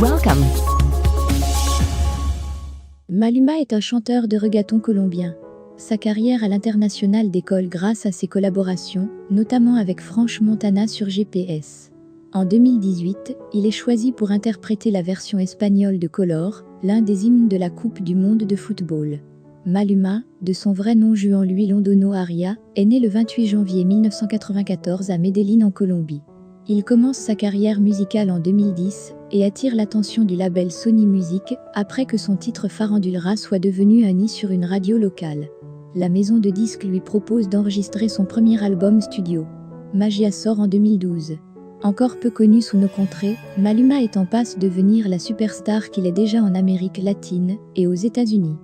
Welcome. Maluma est un chanteur de reggaeton colombien. Sa carrière à l'international décolle grâce à ses collaborations, notamment avec French Montana sur GPS. En 2018, il est choisi pour interpréter la version espagnole de Color, l'un des hymnes de la Coupe du monde de football. Maluma, de son vrai nom Juan Luis Londono Aria, est né le 28 janvier 1994 à Medellín en Colombie. Il commence sa carrière musicale en 2010 et attire l'attention du label Sony Music après que son titre Farandulra soit devenu un hit sur une radio locale. La maison de disques lui propose d'enregistrer son premier album studio. Magia sort en 2012. Encore peu connu sous nos contrées, Maluma est en passe de devenir la superstar qu'il est déjà en Amérique latine et aux États-Unis.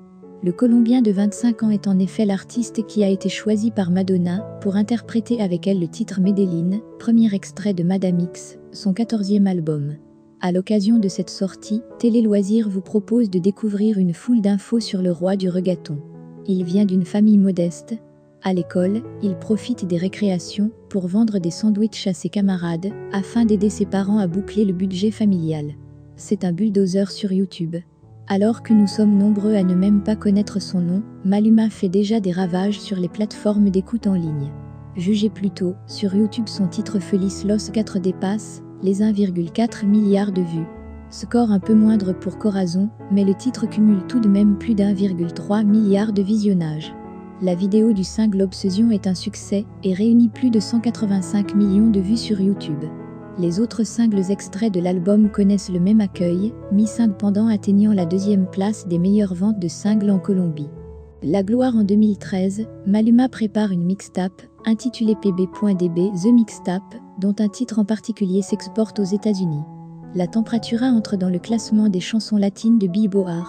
Le Colombien de 25 ans est en effet l'artiste qui a été choisi par Madonna pour interpréter avec elle le titre Medellín, premier extrait de Madame X, son 14e album. À l'occasion de cette sortie, Télé Loisirs vous propose de découvrir une foule d'infos sur le roi du reggaeton. Il vient d'une famille modeste. À l'école, il profite des récréations pour vendre des sandwichs à ses camarades afin d'aider ses parents à boucler le budget familial. C'est un bulldozer sur YouTube. Alors que nous sommes nombreux à ne même pas connaître son nom, Maluma fait déjà des ravages sur les plateformes d'écoute en ligne. Jugez plutôt, sur YouTube son titre Feliz Los 4 dépasse les 1,4 milliard de vues. Score un peu moindre pour Corazon, mais le titre cumule tout de même plus d'1,3 milliard de visionnages. La vidéo du single Obsession est un succès et réunit plus de 185 millions de vues sur YouTube. Les autres singles extraits de l'album connaissent le même accueil, Miss Independent atteignant la 2e place des meilleures ventes de singles en Colombie. La gloire en 2013, Maluma prépare une mixtape, intitulée PB.DB The Mixtape, dont un titre en particulier s'exporte aux États-Unis. La Temperatura entre dans le classement des chansons latines de Billboard.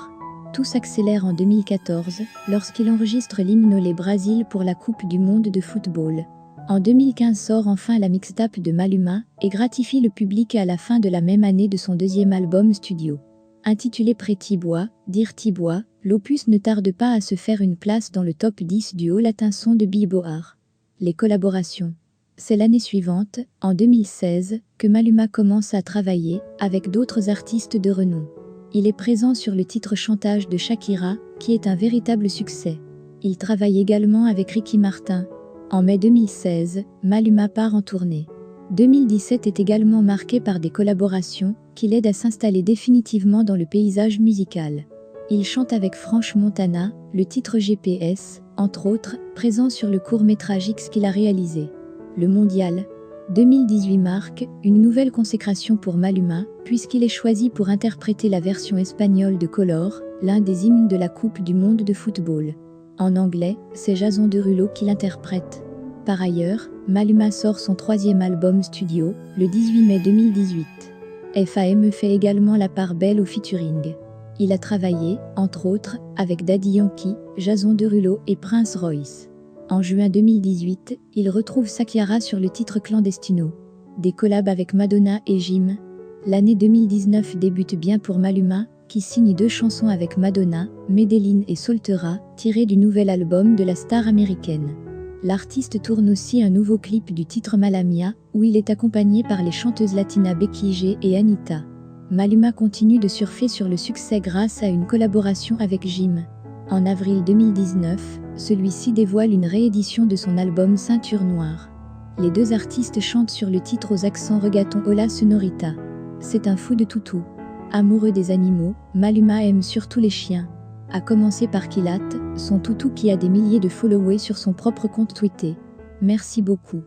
Tout s'accélère en 2014, lorsqu'il enregistre l'hymne Les Brasil pour la Coupe du monde de football. En 2015 sort enfin la mixtape de Maluma et gratifie le public à la fin de la même année de son 2e album studio. Intitulé Pretty Boy, Dirty Boy, l'opus ne tarde pas à se faire une place dans le top 10 du haut latin son de Billboard. Les collaborations. C'est l'année suivante, en 2016, que Maluma commence à travailler avec d'autres artistes de renom. Il est présent sur le titre Chantage de Shakira, qui est un véritable succès. Il travaille également avec Ricky Martin. En mai 2016, Maluma part en tournée. 2017 est également marqué par des collaborations qui l'aident à s'installer définitivement dans le paysage musical. Il chante avec French Montana, le titre GPS, entre autres, présent sur le court-métrage X qu'il a réalisé. Le mondial 2018 marque une nouvelle consécration pour Maluma, puisqu'il est choisi pour interpréter la version espagnole de Color, l'un des hymnes de la Coupe du monde de football. En anglais, c'est Jason Derulo qui l'interprète. Par ailleurs, Maluma sort son 3e album studio, le 18 mai 2018. FAME fait également la part belle au featuring. Il a travaillé, entre autres, avec Daddy Yankee, Jason Derulo et Prince Royce. En juin 2018, il retrouve Shakira sur le titre Clandestino. Des collabs avec Madonna et Jim. L'année 2019 débute bien pour Maluma, qui signe 2 chansons avec Madonna, Medellín et Soltera, tirées du nouvel album de la star américaine. L'artiste tourne aussi un nouveau clip du titre Mala Mía, où il est accompagné par les chanteuses latinas Becky G et Anitta. Maluma continue de surfer sur le succès grâce à une collaboration avec Jim. En avril 2019, celui-ci dévoile une réédition de son album Ceinture Noire. Les 2 artistes chantent sur le titre aux accents reggaeton Hola Sonorita. C'est un fou de toutou. Amoureux des animaux, Maluma aime surtout les chiens. À commencer par Kilat, son toutou qui a des milliers de followers sur son propre compte Twitter. Merci beaucoup.